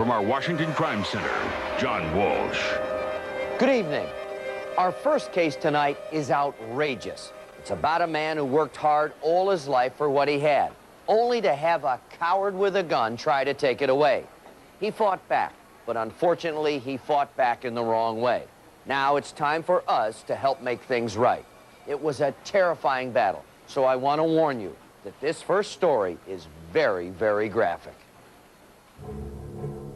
From our Washington Crime Center, John Walsh. Good evening. Our first case tonight is outrageous. It's about a man who worked hard all his life for what he had, only to have a coward with a gun try to take it away. He fought back, but unfortunately, he fought back in the wrong way. Now it's time for us to help make things right. It was a terrifying battle, so I want to warn you that this first story is very, very graphic.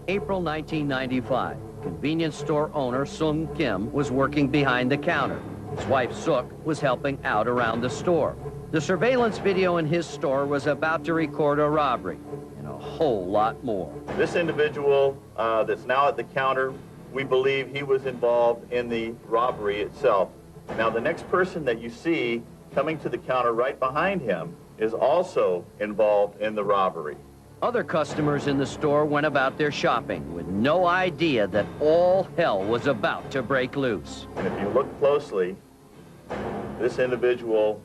April 1995. Convenience store owner Sung Kim was working behind the counter. His wife Suk was helping out around the store. The surveillance video in his store was about to record a robbery and a whole lot more. This individual that's now at the counter, we believe he was involved in the robbery itself. Now, the next person that you see coming to the counter right behind him is also involved in the robbery. Other customers in the store went about their shopping with no idea that all hell was about to break loose. And if you look closely, this individual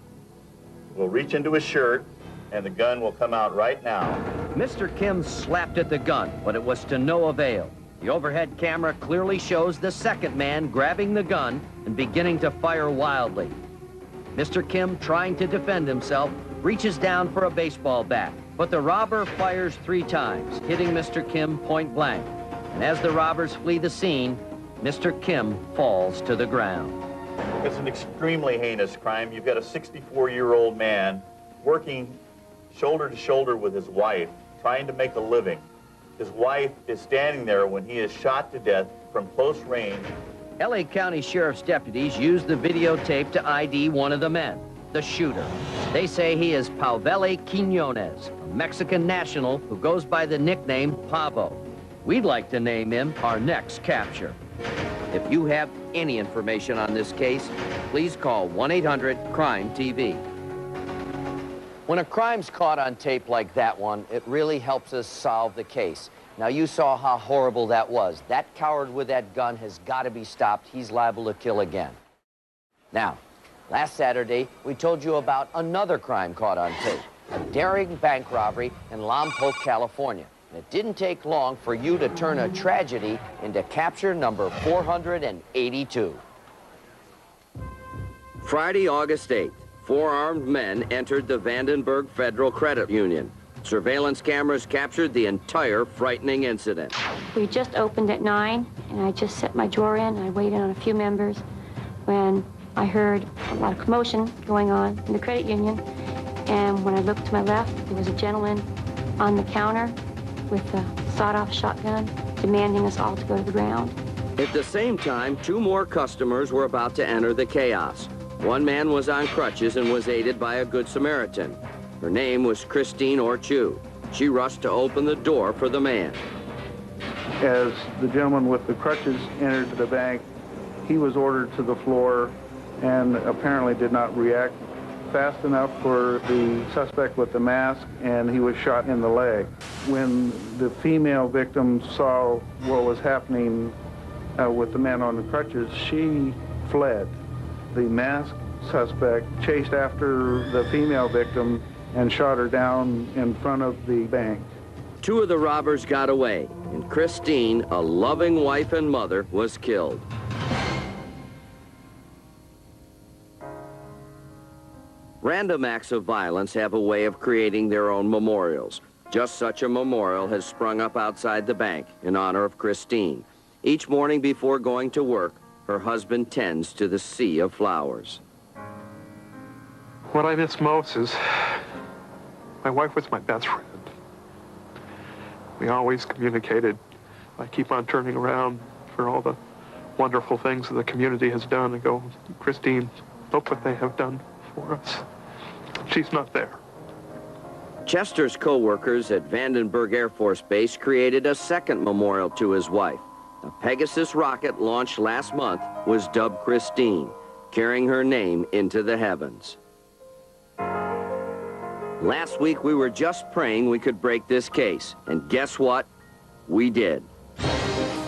will reach into his shirt and the gun will come out right now. Mr. Kim slapped at the gun, but it was to no avail. The overhead camera clearly shows the second man grabbing the gun and beginning to fire wildly. Mr. Kim, trying to defend himself, reaches down for a baseball bat, but the robber fires 3 times, hitting Mr. Kim point blank. And as the robbers flee the scene, Mr. Kim falls to the ground. It's an extremely heinous crime. You've got a 64-year-old man working shoulder to shoulder with his wife, trying to make a living. His wife is standing there when he is shot to death from close range. LA County Sheriff's deputies used the videotape to ID one of the men, the shooter. They say he is Pauvelle Quinones, a Mexican national who goes by the nickname Pavo. We'd like to name him our next capture. If you have any information on this case, please call 1-800-CRIME-TV. When a crime's caught on tape like that one, it really helps us solve the case. Now, you saw how horrible that was. That coward with that gun has got to be stopped. He's liable to kill again. Now, last Saturday, we told you about another crime caught on tape, a daring bank robbery in Lompoc, California. And it didn't take long for you to turn a tragedy into capture number 482. Friday, August 8th. 4 armed men entered the Vandenberg Federal Credit Union. Surveillance cameras captured the entire frightening incident. We just opened at 9, and I just set my drawer in, and I waited on a few members when I heard a lot of commotion going on in the credit union. And when I looked to my left, there was a gentleman on the counter with a sawed-off shotgun demanding us all to go to the ground. At the same time, 2 more customers were about to enter the chaos. One man was on crutches and was aided by a Good Samaritan. Her name was Christine Orchu. She rushed to open the door for the man. As the gentleman with the crutches entered the bank, he was ordered to the floor and apparently did not react fast enough for the suspect with the mask, and he was shot in the leg. When the female victim saw what was happening with the man on the crutches, she fled. The masked suspect chased after the female victim and shot her down in front of the bank. 2 of the robbers got away, and Christine, a loving wife and mother, was killed. Random acts of violence have a way of creating their own memorials. Just such a memorial has sprung up outside the bank in honor of Christine. Each morning before going to work, her husband tends to the sea of flowers. What I miss most is my wife was my best friend. We always communicated. I keep on turning around for all the wonderful things that the community has done and go, Christine, look what they have done for us. She's not there. Chester's co-workers at Vandenberg Air Force Base created a second memorial to his wife. A Pegasus rocket launched last month was dubbed Christine, carrying her name into the heavens. Last week, we were just praying we could break this case, and guess what? We did.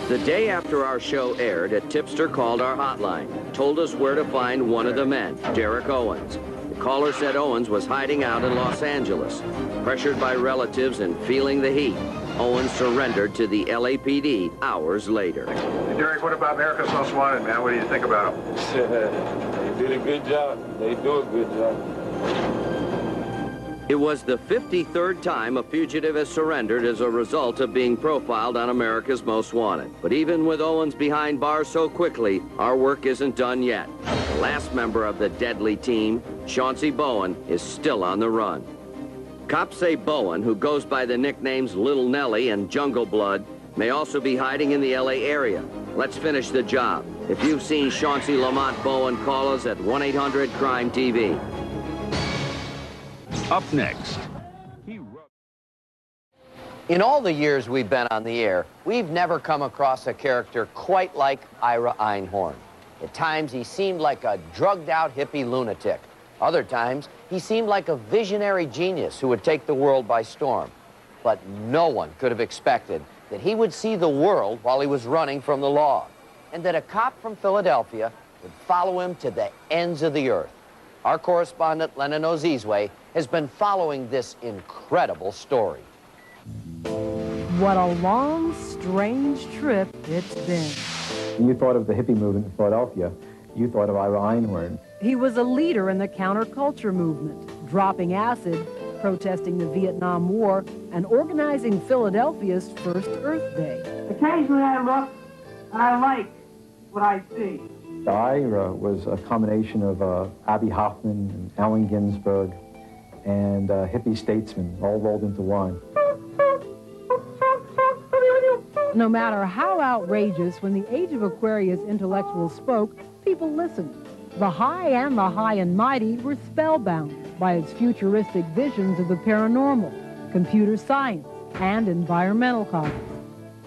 The day after our show aired, a tipster called our hotline, told us where to find one of the men, Derek Owens. The caller said Owens was hiding out in Los Angeles, pressured by relatives and feeling the heat. Owen surrendered to the LAPD hours later. Hey, Derek, what about America's Most Wanted, man? What do you think about them? They did a good job. They do a good job. It was the 53rd time a fugitive has surrendered as a result of being profiled on America's Most Wanted. But even with Owens behind bars so quickly, our work isn't done yet. The last member of the deadly team, Chauncy Bowen, is still on the run. Cops say Bowen, who goes by the nicknames Little Nelly and Jungle Blood, may also be hiding in the LA area. Let's finish the job. If you've seen Chauncy Lamont Bowen, call us at 1-800-CRIME-TV. Up next. In all the years we've been on the air, we've never come across a character quite like Ira Einhorn. At times, he seemed like a drugged-out hippie lunatic. Other times, he seemed like a visionary genius who would take the world by storm. But no one could have expected that he would see the world while he was running from the law, and that a cop from Philadelphia would follow him to the ends of the earth. Our correspondent, Lennon Ozizwe, has been following this incredible story. What a long, strange trip it's been. When you thought of the hippie movement in Philadelphia, you thought of Ira Einhorn. He was a leader in the counterculture movement, dropping acid, protesting the Vietnam War, and organizing Philadelphia's first Earth Day. Occasionally I look, and I like what I see. Ira was a combination of Abbie Hoffman and Allen Ginsberg and hippie statesmen all rolled into one. No matter how outrageous, when the Age of Aquarius intellectuals spoke, people listened. The high and the high and mighty were spellbound by its futuristic visions of the paranormal, computer science, and environmental causes.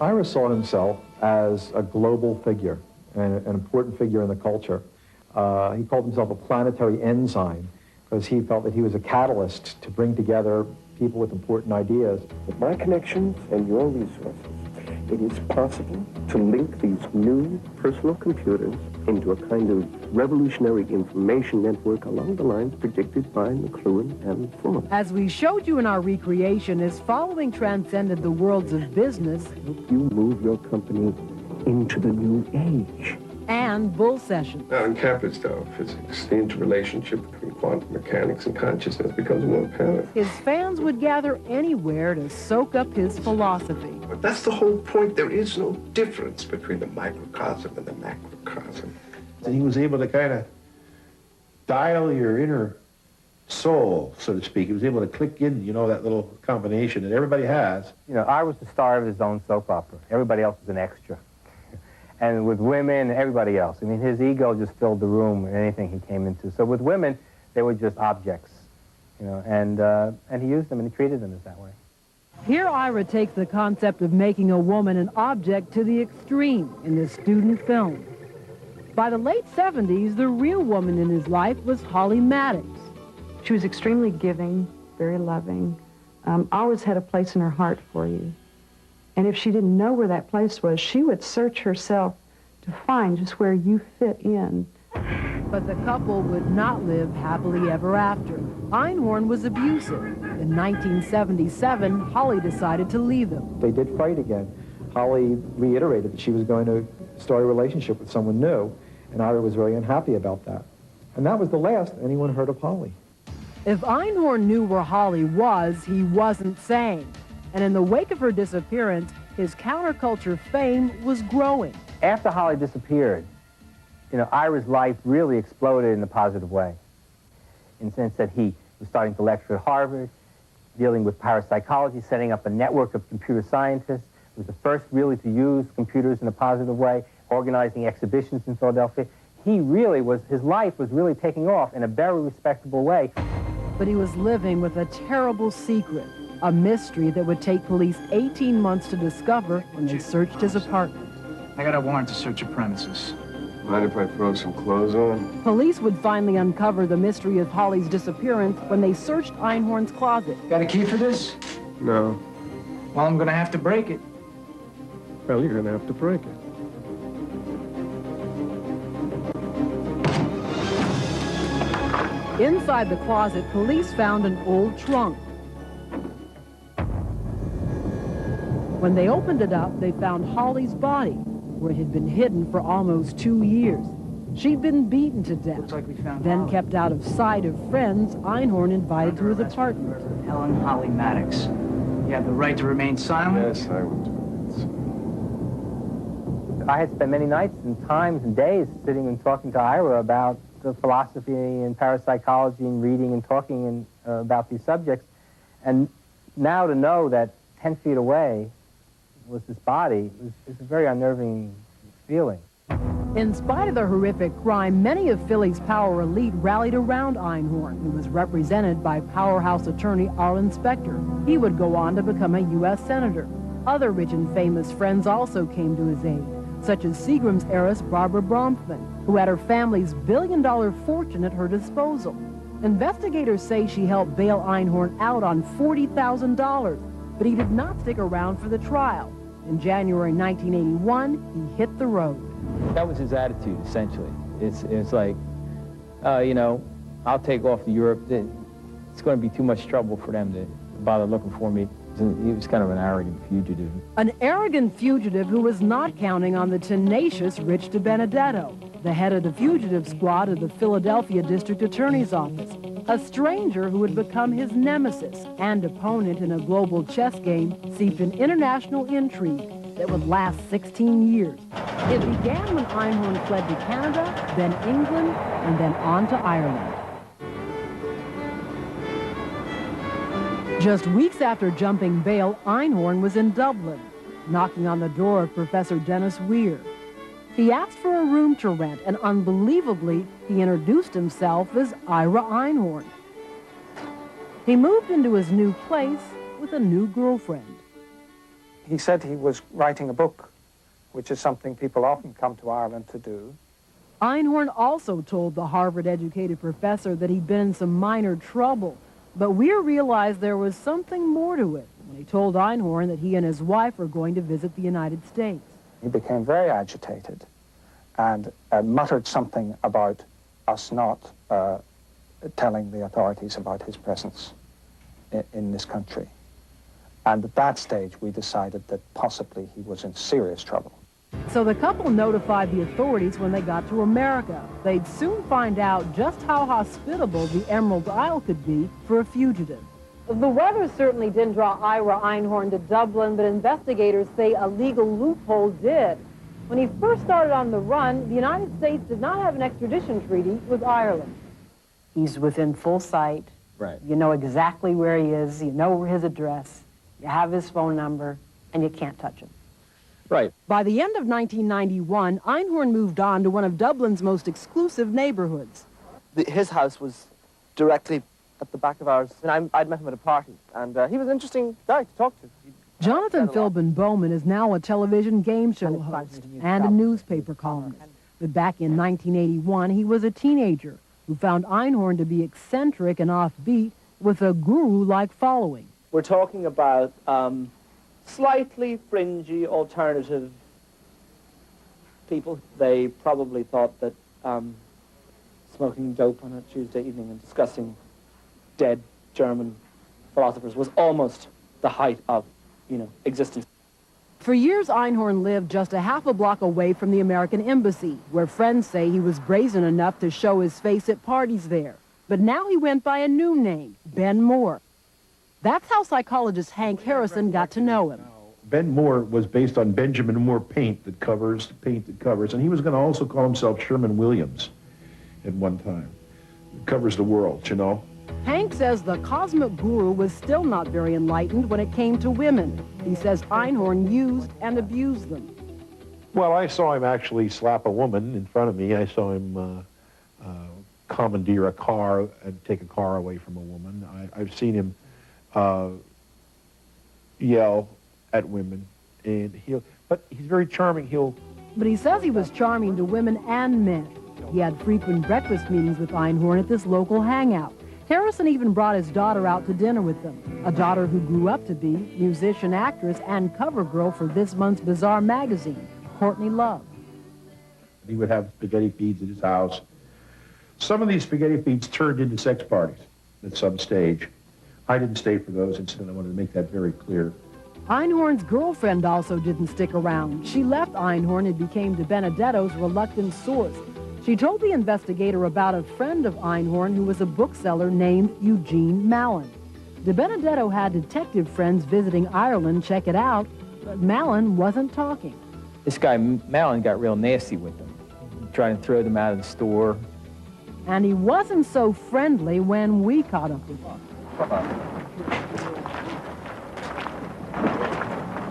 Ira saw himself as a global figure, and an important figure in the culture. He called himself a planetary enzyme because he felt that he was a catalyst to bring together people with important ideas. With my connections and your resources, it is possible to link these new personal computers into a kind of revolutionary information network along the lines predicted by McLuhan and Fuller. As we showed you in our recreation, his following transcended the worlds of business. Help you move your company into the new age. And bull sessions. Now, in Kaplan-Style physics, the interrelationship between quantum mechanics and consciousness becomes more apparent. His fans would gather anywhere to soak up his philosophy. But that's the whole point. There is no difference between the microcosm and the macrocosm. And he was able to kind of dial your inner soul, so to speak. He was able to click in, you know, that little combination that everybody has. You know, I was the star of his own soap opera. Everybody else was an extra. And with women, everybody else. I mean, his ego just filled the room in anything he came into. So with women, they were just objects, you know, and he used them and he treated them as that way. Here Ira takes the concept of making a woman an object to the extreme in this student film. By the late 70s, the real woman in his life was Holly Maddox. She was extremely giving, very loving, always had a place in her heart for you. And if she didn't know where that place was, she would search herself to find just where you fit in. But the couple would not live happily ever after. Einhorn was abusive. In 1977, Holly decided to leave him. They did fight again. Holly reiterated that she was going to start a relationship with someone new, and Ira was very unhappy about that. And that was the last anyone heard of Holly. If Einhorn knew where Holly was, he wasn't sane. And in the wake of her disappearance, his counterculture fame was growing. After Holly disappeared, you know, Ira's life really exploded in a positive way. In the sense that he was starting to lecture at Harvard, dealing with parapsychology, setting up a network of computer scientists. He was the first really to use computers in a positive way, organizing exhibitions in Philadelphia. He really was, his life was really taking off in a very respectable way. But he was living with a terrible secret. A mystery that would take police 18 months to discover when they searched his apartment. I got a warrant to search your premises. Mind if I throw some clothes on? Police would finally uncover the mystery of Holly's disappearance when they searched Einhorn's closet. Got a key for this? No. Well, I'm gonna have to break it. Well, you're gonna have to break it. Inside the closet, police found an old trunk. When they opened it up, they found Holly's body, where it had been hidden for almost 2 years. She'd been beaten to death. Looks like we found Then Holly. kept out of sight of friends, Einhorn invited to his apartment. Helen Holly Maddox. You have the right to remain silent? Yes, I would. I had spent many nights and times and days sitting and talking to Ira about the philosophy and parapsychology and reading and talking about these subjects. And now to know that 10 feet away was this body is a very unnerving feeling. In spite of the horrific crime, many of Philly's power elite rallied around Einhorn, who was represented by powerhouse attorney Arlen Specter. He would go on to become a U.S. senator. Other rich and famous friends also came to his aid, such as Seagram's heiress Barbara Bronfman, who had her family's billion-dollar fortune at her disposal. Investigators say she helped bail Einhorn out on $40,000, but he did not stick around for the trial. In January 1981, he hit the road. That was his attitude, essentially. It's like, you know, I'll take off to Europe. It's going to be too much trouble for them to bother looking for me. He was kind of an arrogant fugitive. An arrogant fugitive who was not counting on the tenacious Rich DiBenedetto, the head of the fugitive squad of the Philadelphia District Attorney's Office, a stranger who would become his nemesis and opponent in a global chess game steeped in international intrigue that would last 16 years. It began when Einhorn fled to Canada, then England, and then on to Ireland. Just weeks after jumping bail, Einhorn was in Dublin, knocking on the door of Professor Dennis Weir. He asked for a room to rent, and unbelievably, he introduced himself as Ira Einhorn. He moved into his new place with a new girlfriend. He said he was writing a book, which is something people often come to Ireland to do. Einhorn also told the Harvard-educated professor that he'd been in some minor trouble, but Weir realized there was something more to it when he told Einhorn that he and his wife were going to visit the United States. He became very agitated and muttered something about us not telling the authorities about his presence in this country. And at that stage, we decided that possibly he was in serious trouble. So the couple notified the authorities when they got to America. They'd soon find out just how hospitable the Emerald Isle could be for a fugitive. The weather certainly didn't draw Ira Einhorn to Dublin, but investigators say a legal loophole did. When he first started on the run, the United States did not have an extradition treaty with Ireland. He's within full sight. Right. You know exactly where he is. You know his address. You have his phone number, and you can't touch him. Right. By the end of 1991, Einhorn moved on to one of Dublin's most exclusive neighborhoods. His house was directly at the back of ours, and I'd met him at a party, and he was an interesting guy to talk to. Jonathan Philbin Bowman is now a television game show host and a newspaper columnist. But back in 1981, he was a teenager who found Einhorn to be eccentric and offbeat with a guru-like following. We're talking about slightly fringy alternative people. They probably thought that smoking dope on a Tuesday evening and discussing dead German philosophers was almost the height of, existence. For years, Einhorn lived just a half a block away from the American embassy, where friends say he was brazen enough to show his face at parties there. But now he went by a new name, Ben Moore. That's how psychologist Hank Harrison got to know him. Ben Moore was based on Benjamin Moore paint that covers, and he was going to also call himself Sherman Williams at one time. It covers the world, Hank says the cosmic guru was still not very enlightened when it came to women. He says Einhorn used and abused them. Well, I saw him actually slap a woman in front of me. I saw him commandeer a car and take a car away from a woman. I've seen him yell at women, but he's very charming. But he says he was charming to women and men. He had frequent breakfast meetings with Einhorn at this local hangout. Harrison even brought his daughter out to dinner with them, a daughter who grew up to be musician, actress, and cover girl for this month's Bizarre magazine, Courtney Love. He would have spaghetti feeds at his house. Some of these spaghetti feeds turned into sex parties at some stage. I didn't stay for those incidents. I wanted to make that very clear. Einhorn's girlfriend also didn't stick around. She left Einhorn and became De Benedetto's reluctant source. She told the investigator about a friend of Einhorn who was a bookseller named Eugene Mallon. De Benedetto had detective friends visiting Ireland check it out, but Mallon wasn't talking. This guy, Mallon, got real nasty with them, trying to throw them out of the store. And he wasn't so friendly when we caught up with him.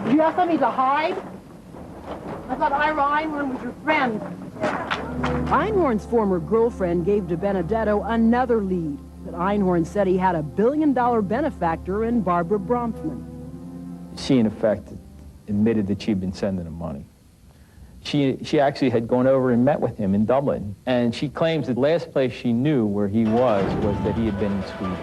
Do you have something to hide? I thought Ira Einhorn was your friend. Einhorn's former girlfriend gave De Benedetto another lead, that Einhorn said he had a billion-dollar benefactor in Barbara Bronfman. She, in effect, admitted that she'd been sending him money. She actually had gone over and met with him in Dublin, and she claims the last place she knew where he was that he had been in Sweden.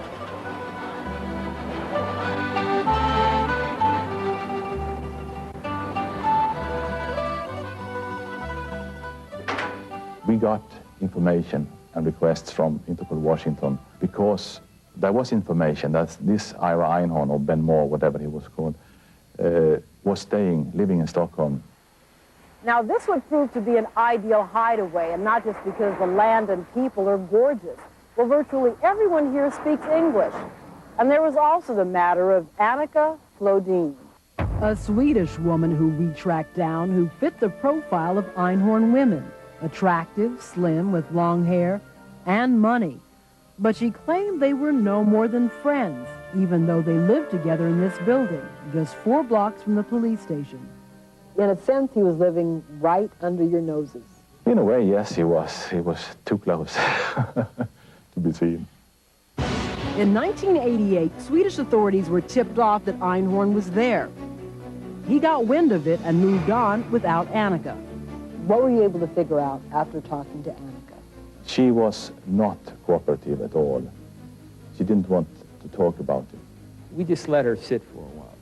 We got information and requests from Interpol Washington because there was information that this Ira Einhorn, or Ben Moore, whatever he was called, was living in Stockholm. Now, this would prove to be an ideal hideaway, and not just because the land and people are gorgeous. Well, virtually everyone here speaks English. And there was also the matter of Annika Flodin, a Swedish woman who we tracked down who fit the profile of Einhorn women. Attractive, slim, with long hair, and money. But she claimed they were no more than friends, even though they lived together in this building, just 4 blocks from the police station. In a sense, he was living right under your noses. In a way, yes, he was. He was too close to be seen. In 1988, Swedish authorities were tipped off that Einhorn was there. He got wind of it and moved on without Annika. What were you able to figure out after talking to Annika? She was not cooperative at all. She didn't want to talk about it. We just let her sit for a while.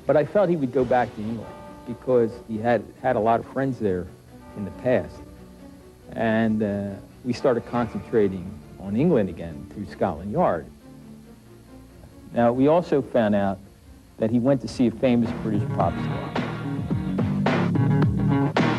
But I felt he would go back to England because he had a lot of friends there in the past. And we started concentrating on England again through Scotland Yard. Now, we also found out that he went to see a famous British pop star,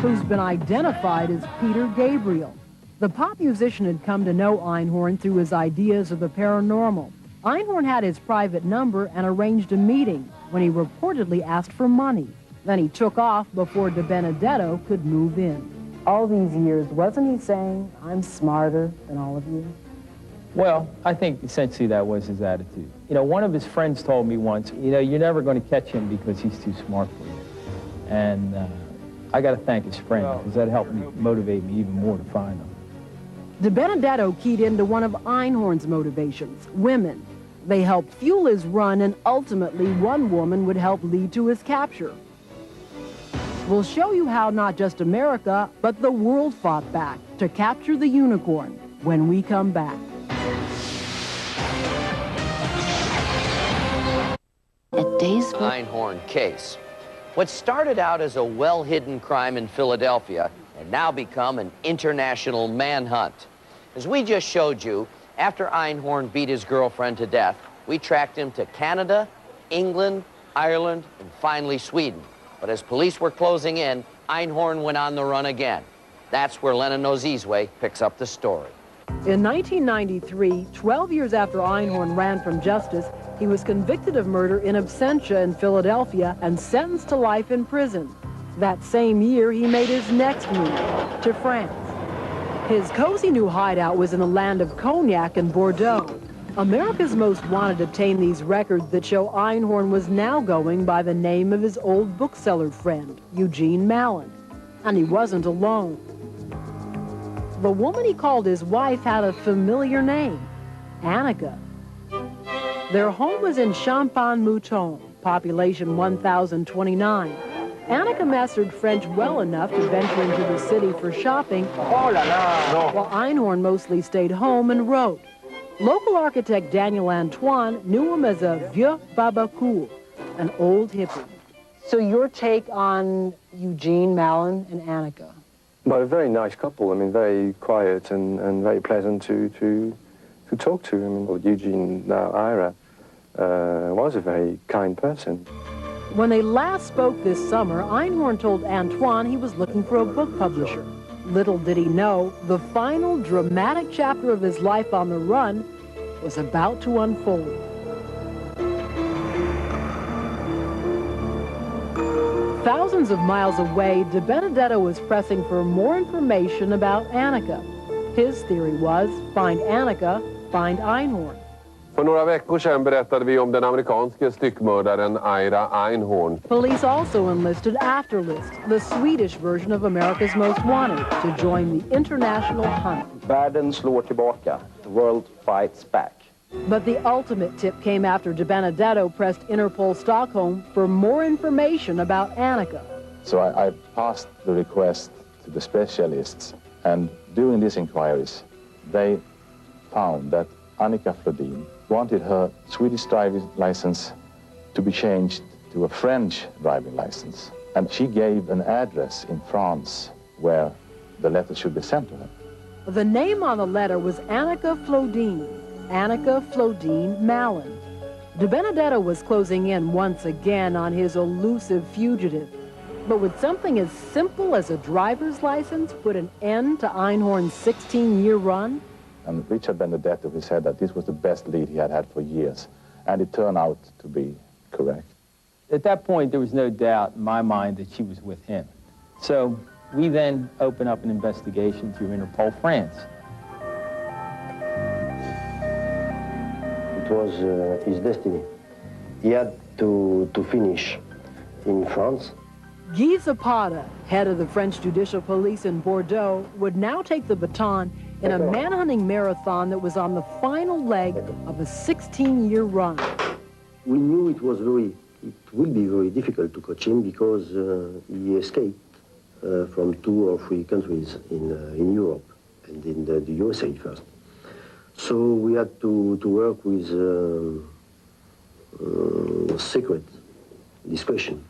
who's been identified as Peter Gabriel. The pop musician had come to know Einhorn through his ideas of the paranormal. Einhorn had his private number and arranged a meeting when he reportedly asked for money. Then he took off before De Benedetto could move in. All these years, wasn't he saying, I'm smarter than all of you? Well, I think essentially that was his attitude. You know, one of his friends told me once, you know, you're never going to catch him because he's too smart for you. And I got to thank his friend because that helped me motivate me even more to find him. De Benedetto keyed into one of Einhorn's motivations, women. They helped fuel his run, and ultimately one woman would help lead to his capture. We'll show you how not just America, but the world fought back to capture the unicorn when we come back. Einhorn case. What started out as a well-hidden crime in Philadelphia had now become an international manhunt. As we just showed you, after Einhorn beat his girlfriend to death, we tracked him to Canada, England, Ireland, and finally Sweden. But as police were closing in, Einhorn went on the run again. That's where Lennon Ozizwe picks up the story. In 1993, 12 years after Einhorn ran from justice, he was convicted of murder in absentia in Philadelphia and sentenced to life in prison. That same year, he made his next move to France. His cozy new hideout was in the land of Cognac and Bordeaux. America's Most Wanted obtained these records that show Einhorn was now going by the name of his old bookseller friend, Eugene Mallon. And he wasn't alone. The woman he called his wife had a familiar name, Annika. Their home was in Champagne-Mouton, population 1,029. Annika mastered French well enough to venture into the city for shopping, while Einhorn mostly stayed home and wrote. Local architect Daniel Antoine knew him as a vieux babacool, an old hippie. So your take on Eugene Mallon and Annika? Well, a very nice couple. I mean, very quiet and very pleasant to talk to. I mean, well, Eugene, now Ira, was a very kind person. When they last spoke this summer, Einhorn told Antoine he was looking for a book publisher. Little did he know, the final dramatic chapter of his life on the run was about to unfold. Thousands of miles away, De Benedetto was pressing for more information about Annika. His theory was, find Annika, find Einhorn. För några veckor sedan berättade vi om den amerikanske styckmördaren Ira Einhorn. Police also enlisted Afterlist, the Swedish version of America's Most Wanted, to join the international hunt. Världen slår tillbaka. The world fights back. But the ultimate tip came after De Benedetto pressed Interpol Stockholm for more information about Annika. So I passed the request to the specialists, and doing these inquiries, they found that Annika Flodin wanted her Swedish driving license to be changed to a French driving license. And she gave an address in France where the letter should be sent to her. The name on the letter was Annika Flodin. Annika Flodin Malin. De Benedetto was closing in once again on his elusive fugitive. But would something as simple as a driver's license put an end to Einhorn's 16-year run? And Richard Benedetto, he said that this was the best lead he had had for years. And it turned out to be correct. At that point, there was no doubt in my mind that she was with him. So we then opened up an investigation through Interpol France. It was his destiny. He had to finish in France. Guy Zapata, head of the French judicial police in Bordeaux, would now take the baton in a manhunting marathon that was on the final leg of a 16-year run. We knew it will be very difficult to catch him because he escaped from 2 or 3 countries in Europe and in the USA first. So we had to work with secret discussion.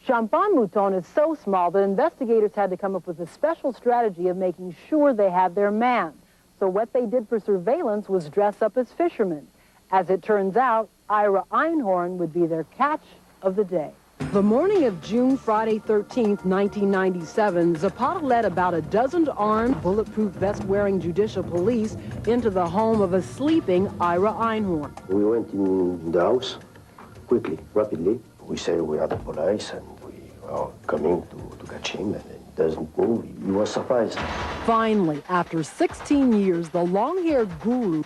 Champagne Mouton is so small that investigators had to come up with a special strategy of making sure they had their man. So what they did for surveillance was dress up as fishermen. As it turns out, Ira Einhorn would be their catch of the day. The morning of June Friday 13th, 1997, Zapata led about a dozen armed, bulletproof vest-wearing judicial police into the home of a sleeping Ira Einhorn. We went in the house quickly, rapidly. We say we are the police and we are coming to catch him, and he doesn't move. He was surprised. Finally, after 16 years, the long-haired guru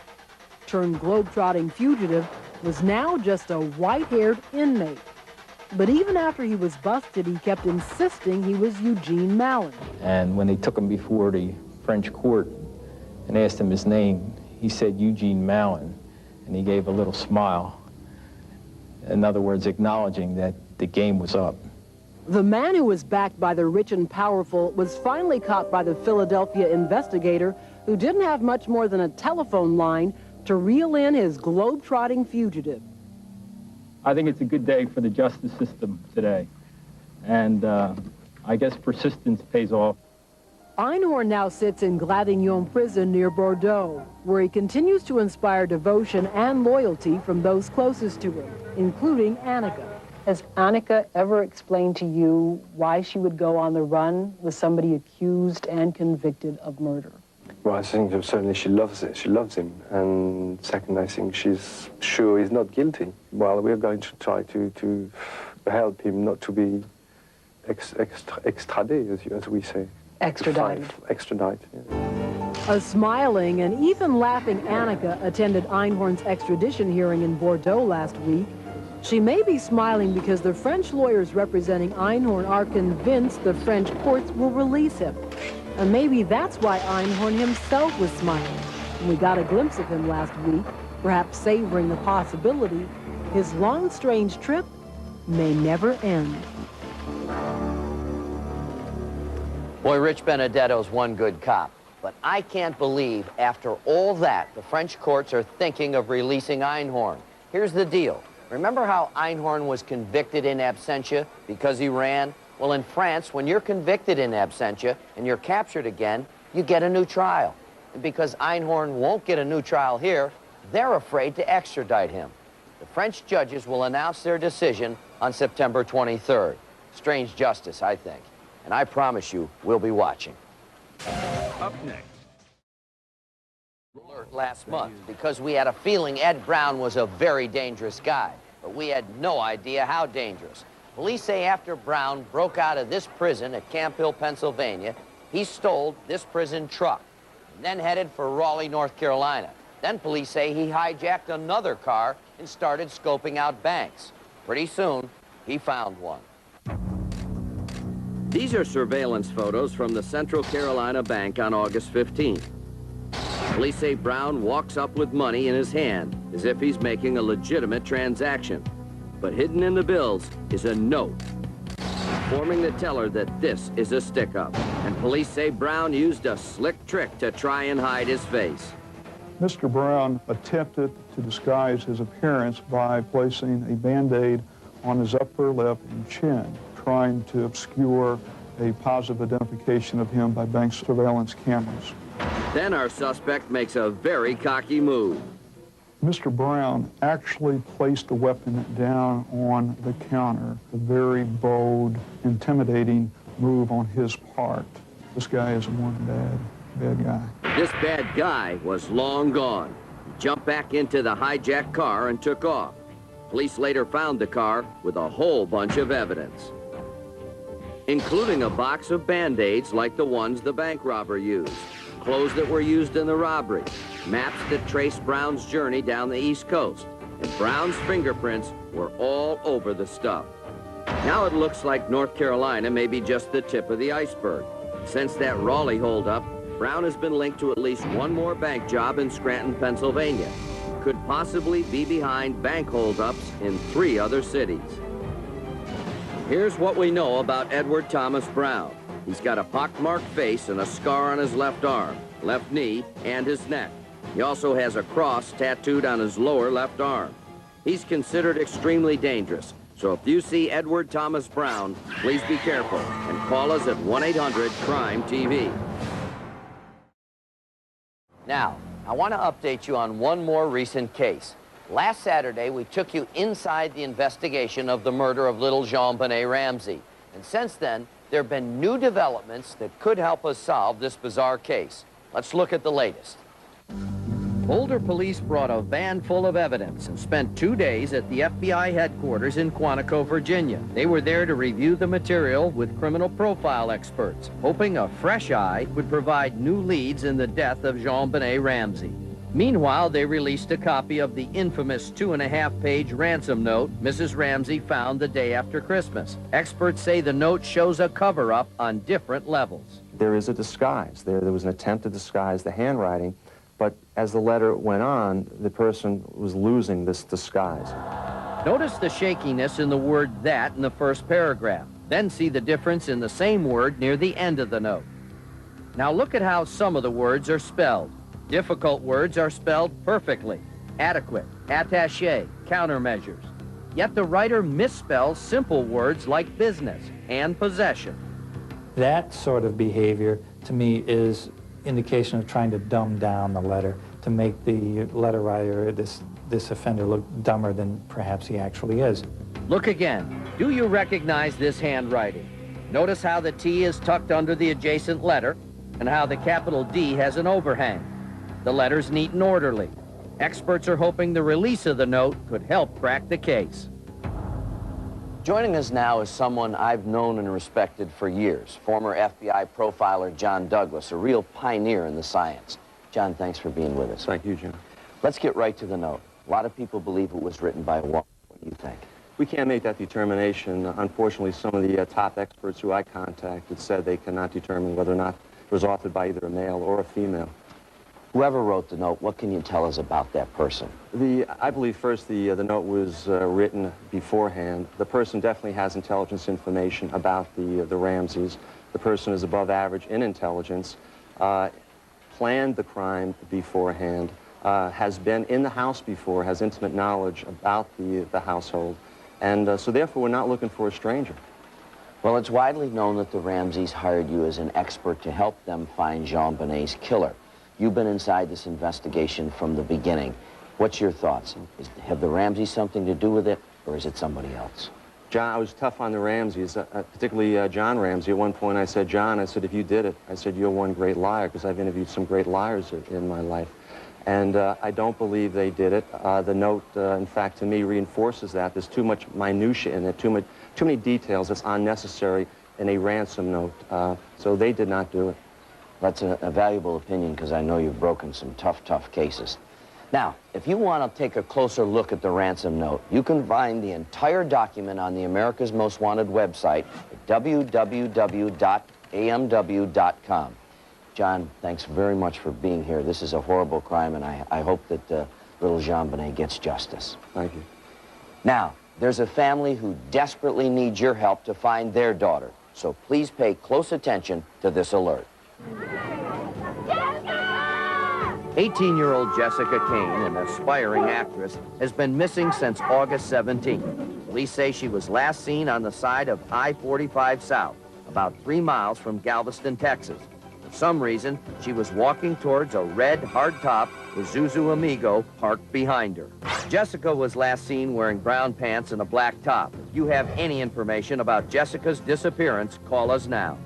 turned globe-trotting fugitive was now just a white-haired inmate. But even after he was busted, he kept insisting he was Eugene Malin. And when they took him before the French court and asked him his name, he said Eugene Malin, and he gave a little smile. In other words, acknowledging that the game was up. The man who was backed by the rich and powerful was finally caught by the Philadelphia investigator who didn't have much more than a telephone line to reel in his globe-trotting fugitive. I think it's a good day for the justice system today. And I guess persistence pays off. Einhorn now sits in Gladignon prison near Bordeaux, where he continues to inspire devotion and loyalty from those closest to him, including Annika. Has Annika ever explained to you why she would go on the run with somebody accused and convicted of murder? Well, I think that certainly she loves it. She loves him. And second, I think she's sure he's not guilty. Well, we're going to try to help him not to be extradé, as we say. Extradited. Extradite, yeah. A smiling and even laughing Annika attended Einhorn's extradition hearing in Bordeaux last week. She may be smiling because the French lawyers representing Einhorn are convinced the French courts will release him. And maybe that's why Einhorn himself was smiling. And we got a glimpse of him last week, perhaps savoring the possibility his long, strange trip may never end. Boy, Rich Benedetto's one good cop. But I can't believe, after all that, the French courts are thinking of releasing Einhorn. Here's the deal. Remember how Einhorn was convicted in absentia because he ran? Well, in France, when you're convicted in absentia and you're captured again, you get a new trial. And because Einhorn won't get a new trial here, they're afraid to extradite him. The French judges will announce their decision on September 23rd. Strange justice, I think. And I promise you, we'll be watching. Up next. Alert last month because we had a feeling Ed Brown was a very dangerous guy, but we had no idea how dangerous. Police say after Brown broke out of this prison at Camp Hill, Pennsylvania, he stole this prison truck and then headed for Raleigh, North Carolina. Then police say he hijacked another car and started scoping out banks. Pretty soon, he found one. These are surveillance photos from the Central Carolina Bank on August 15th. Police say Brown walks up with money in his hand as if he's making a legitimate transaction. But hidden in the bills is a note informing the teller that this is a stick-up. And police say Brown used a slick trick to try and hide his face. Mr. Brown attempted to disguise his appearance by placing a Band-Aid on his upper lip and chin, trying to obscure a positive identification of him by bank surveillance cameras. Then our suspect makes a very cocky move. Mr. Brown actually placed the weapon down on the counter, a very bold, intimidating move on his part. This guy is one bad guy. This bad guy was long gone. He jumped back into the hijacked car and took off. Police later found the car with a whole bunch of evidence, including a box of Band-Aids like the ones the bank robber used, clothes that were used in the robbery, maps that traced Brown's journey down the East Coast, and Brown's fingerprints were all over the stuff. Now it looks like North Carolina may be just the tip of the iceberg. Since that Raleigh holdup, Brown has been linked to at least one more bank job in Scranton, Pennsylvania. Could possibly be behind bank holdups in 3 other cities. Here's what we know about Edward Thomas Brown. He's got a pockmarked face and a scar on his left arm, left knee, and his neck. He also has a cross tattooed on his lower left arm. He's considered extremely dangerous, so if you see Edward Thomas Brown, please be careful and call us at 1-800-CRIME-TV. Now, I want to update you on one more recent case. Last Saturday, we took you inside the investigation of the murder of little Jonvenet Ramsey. And since then, there have been new developments that could help us solve this bizarre case. Let's look at the latest. Boulder police brought a van full of evidence and spent 2 days at the FBI headquarters in Quantico, Virginia. They were there to review the material with criminal profile experts, hoping a fresh eye would provide new leads in the death of Jonvenet Ramsey. Meanwhile, they released a copy of the infamous 2.5-page ransom note Mrs. Ramsey found the day after Christmas. Experts say the note shows a cover-up on different levels. There is a disguise. There was an attempt to disguise the handwriting, but as the letter went on, the person was losing this disguise. Notice the shakiness in the word "that" in the first paragraph. Then see the difference in the same word near the end of the note. Now look at how some of the words are spelled. Difficult words are spelled perfectly. Adequate, attaché, countermeasures. Yet the writer misspells simple words like business and possession. That sort of behavior, to me, is indication of trying to dumb down the letter to make the letter writer, this offender, look dumber than perhaps he actually is. Look again. Do you recognize this handwriting? Notice how the T is tucked under the adjacent letter and how the capital D has an overhang. The letter's neat and orderly. Experts are hoping the release of the note could help crack the case. Joining us now is someone I've known and respected for years, former FBI profiler John Douglas, a real pioneer in the science. John, thanks for being with us. Thank you, Jim. Let's get right to the note. A lot of people believe it was written by a woman. What do you think? We can't make that determination. Unfortunately, some of the top experts who I contacted said they cannot determine whether or not it was authored by either a male or a female. Whoever wrote the note, what can you tell us about that person? I believe first the note was written beforehand. The person definitely has intelligence information about the Ramseys. The person is above average in intelligence, planned the crime beforehand, has been in the house before, has intimate knowledge about the household, and so therefore we're not looking for a stranger. Well, it's widely known that the Ramseys hired you as an expert to help them find Jonvenet's killer. You've been inside this investigation from the beginning. What's your thoughts? Have the Ramseys something to do with it, or is it somebody else? John, I was tough on the Ramseys, particularly John Ramsey. At one point I said, John, I said, if you did it, I said, you're one great liar, because I've interviewed some great liars in my life. And I don't believe they did it. The note, in fact, to me, reinforces that. There's too much minutia in it, too many details that's unnecessary in a ransom note. So they did not do it. That's a valuable opinion, because I know you've broken some tough cases. Now, if you want to take a closer look at the ransom note, you can find the entire document on the America's Most Wanted website at www.amw.com. John, thanks very much for being here. This is a horrible crime, and I hope that little Jonvenet gets justice. Thank you. Now, there's a family who desperately needs your help to find their daughter, so please pay close attention to this alert. 18-year-old Jessica Kane, an aspiring actress, has been missing since August 17th. Police say she was last seen on the side of I-45 South, about 3 miles from Galveston, Texas. For some reason, she was walking towards a red hardtop Isuzu Amigo parked behind her. Jessica was last seen wearing brown pants and a black top. If you have any information about Jessica's disappearance, call us now.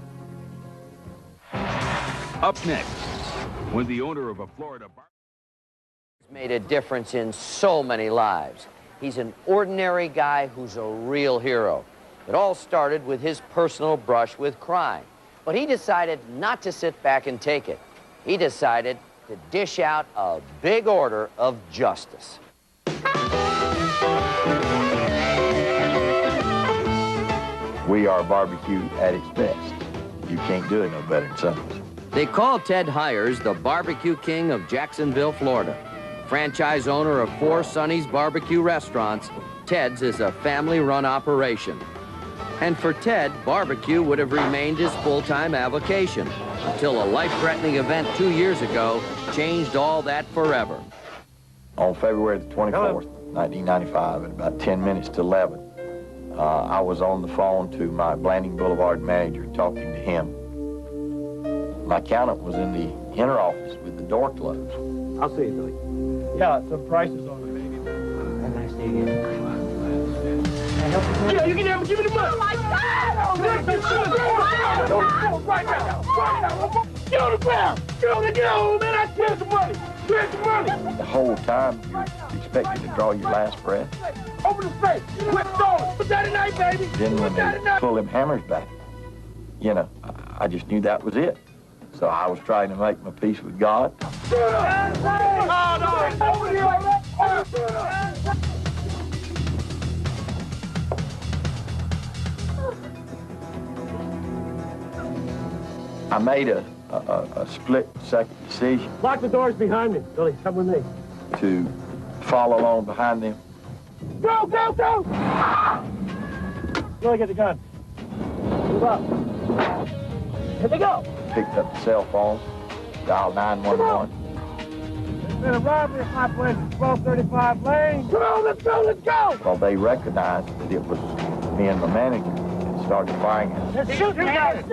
Up next, when the owner of a Florida bar He's made a difference in so many lives. He's an ordinary guy who's a real hero. It all started with his personal brush with crime. But he decided not to sit back and take it. He decided to dish out a big order of justice. We are barbecue at its best. You can't do it no better than some of us. They call Ted Hires the barbecue king of Jacksonville, Florida. Franchise owner of 4 Sonny's barbecue restaurants, Ted's is a family-run operation. And for Ted, barbecue would have remained his full-time avocation until a life-threatening event 2 years ago changed all that forever. On February the 24th, 1995, at about 10 minutes to 11, I was on the phone to my Blanding Boulevard manager talking to him. My accountant was in the inner office with the door closed. I'll see you, Billy. Yeah, some prices on it, maybe. Have a nice day again. Yeah, you can have give me the money. Oh, my God! Right now. Get on the ground. Get on, man. I spent some money. Spend some money. The whole time, you're expected to draw your last breath. Open the safe. Quit stalling. Put that tonight, baby. Then when they pull them hammers back, you know, I just knew that was it. So I was trying to make my peace with God. I made a split-second decision. Lock the doors behind me. Billy, come with me. To follow along behind them. Go! Billy, get the gun. Move up. Here they go. Picked up the cell phone, dialed 911. There's been a robbery at my place at 1235 Lane. Come on, let's go! Well, they recognized that it was me and the manager and started firing at us. Let's shoot, guys!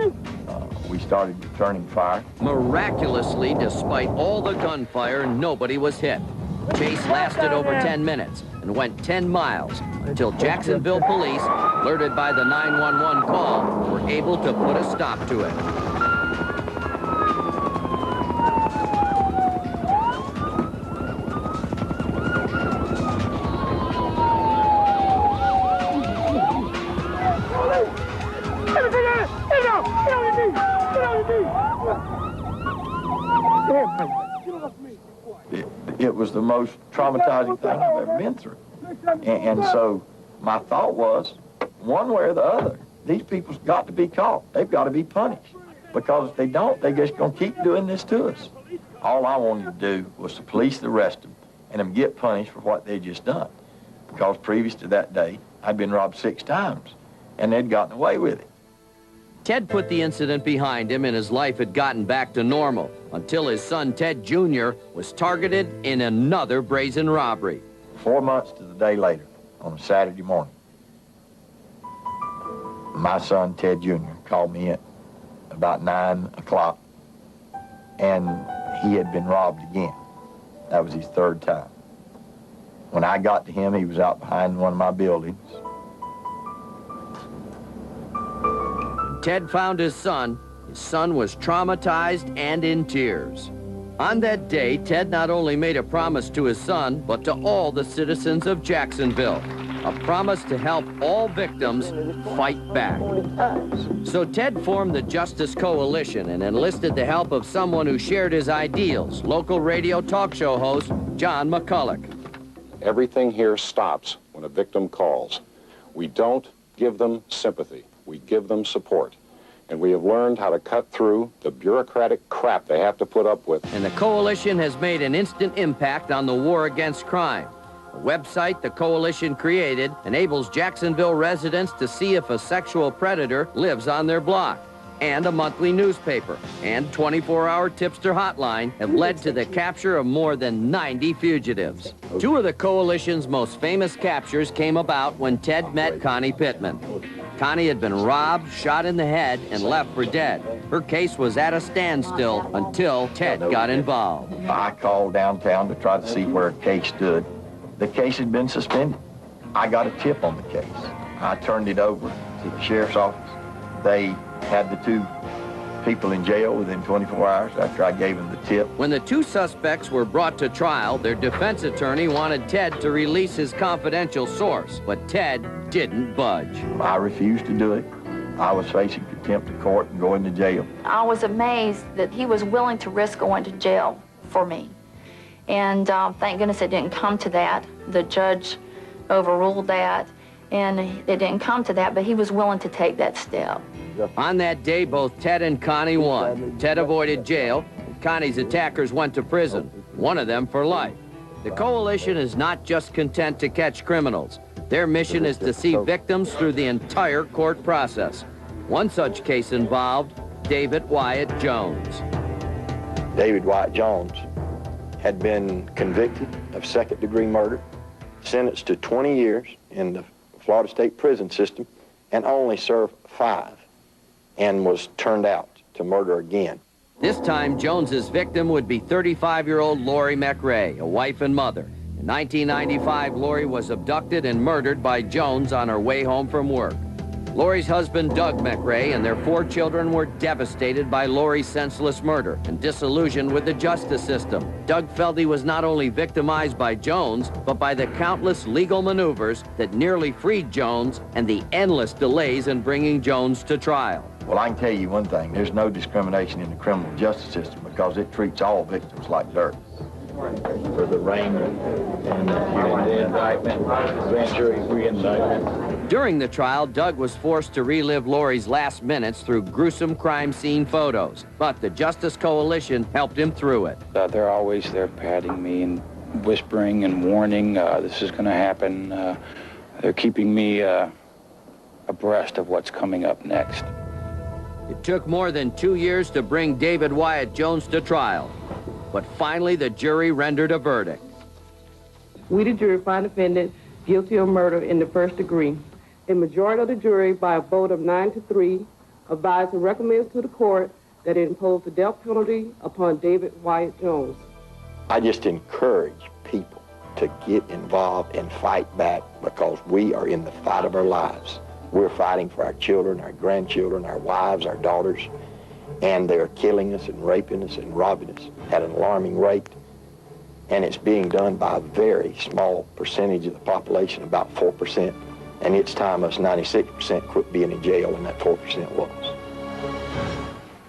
We started returning fire. Miraculously, despite all the gunfire, nobody was hit. Chase lasted over 10 minutes and went 10 miles until Jacksonville police, alerted by the 911 call, were able to put a stop to it. It was the most traumatizing thing I've ever been through. And so my thought was, one way or the other, these people's got to be caught. They've got to be punished. Because if they don't, they're just going to keep doing this to us. All I wanted to do was the police to arrest them and them get punished for what they'd just done. Because previous to that day, I'd been robbed 6 times, and they'd gotten away with it. Ted put the incident behind him and his life had gotten back to normal until his son, Ted Jr., was targeted in another brazen robbery. 4 months to the day later, on a Saturday morning, my son, Ted Jr., called me in about 9 o'clock, and he had been robbed again. That was his 3rd time. When I got to him, he was out behind one of my buildings, Ted found his son was traumatized and in tears. On that day, Ted not only made a promise to his son, but to all the citizens of Jacksonville. A promise to help all victims fight back. So Ted formed the Justice Coalition and enlisted the help of someone who shared his ideals, local radio talk show host John McCulloch. Everything here stops when a victim calls. We don't give them sympathy. We give them support. And we have learned how to cut through the bureaucratic crap they have to put up with. And the coalition has made an instant impact on the war against crime. A website the coalition created enables Jacksonville residents to see if a sexual predator lives on their block. And a monthly newspaper and 24-hour tipster hotline have led to the capture of more than 90 fugitives. Two of the coalition's most famous captures came about when Ted met Connie Pittman. Connie had been robbed, shot in the head, and left for dead. Her case was at a standstill until Ted got involved. I called downtown to try to see where a case stood. The case had been suspended. I got a tip on the case. I turned it over to the sheriff's office. They had the two people in jail within 24 hours after I gave them the tip. When the two suspects were brought to trial, their defense attorney wanted Ted to release his confidential source, but Ted didn't budge. I refused to do it. I was facing contempt of court and going to jail. I was amazed that he was willing to risk going to jail for me. And thank goodness it didn't come to that. The judge overruled that, and it didn't come to that, but he was willing to take that step. On that day, both Ted and Connie won. Ted avoided jail, and Connie's attackers went to prison, one of them for life. The coalition is not just content to catch criminals. Their mission is to see victims through the entire court process. One such case involved David Wyatt Jones. David Wyatt Jones had been convicted of second-degree murder, sentenced to 20 years in the Florida State prison system, and only served 5, and was turned out to murder again. This time, Jones's victim would be 35-year-old Lori McRae, a wife and mother. In 1995, Lori was abducted and murdered by Jones on her way home from work. Lori's husband, Doug McRae, and their 4 children were devastated by Lori's senseless murder and disillusioned with the justice system. Doug felt he was not only victimized by Jones, but by the countless legal maneuvers that nearly freed Jones and the endless delays in bringing Jones to trial. Well, I can tell you one thing. There's no discrimination in the criminal justice system because it treats all victims like dirt. For the arraignment and the indictment, grand jury re-indictment. During the trial, Doug was forced to relive Lori's last minutes through gruesome crime scene photos, but the Justice Coalition helped him through it. They're always there patting me and whispering and warning, this is going to happen. They're keeping me abreast of what's coming up next. It took more than 2 years to bring David Wyatt Jones to trial, but finally the jury rendered a verdict. We, the jury, find the defendant guilty of murder in the first degree. A majority of the jury, by a vote of 9-3, advised and recommends to the court that it impose the death penalty upon David Wyatt Jones. I just encourage people to get involved and fight back because we are in the fight of our lives. We're fighting for our children, our grandchildren, our wives, our daughters, and they're killing us and raping us and robbing us at an alarming rate. And it's being done by a very small percentage of the population, about 4%. And it's time us 96% quit being in jail, and that 4% was.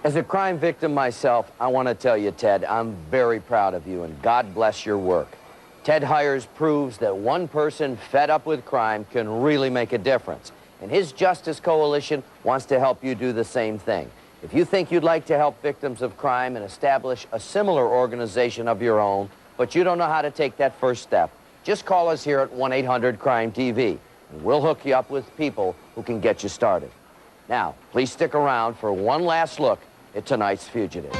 As a crime victim myself, I want to tell you, Ted, I'm very proud of you, and God bless your work. Ted Hires proves that one person fed up with crime can really make a difference. And his Justice Coalition wants to help you do the same thing. If you think you'd like to help victims of crime and establish a similar organization of your own, but you don't know how to take that first step, just call us here at 1-800-CRIME-TV, and we'll hook you up with people who can get you started. Now, please stick around for one last look at tonight's fugitives.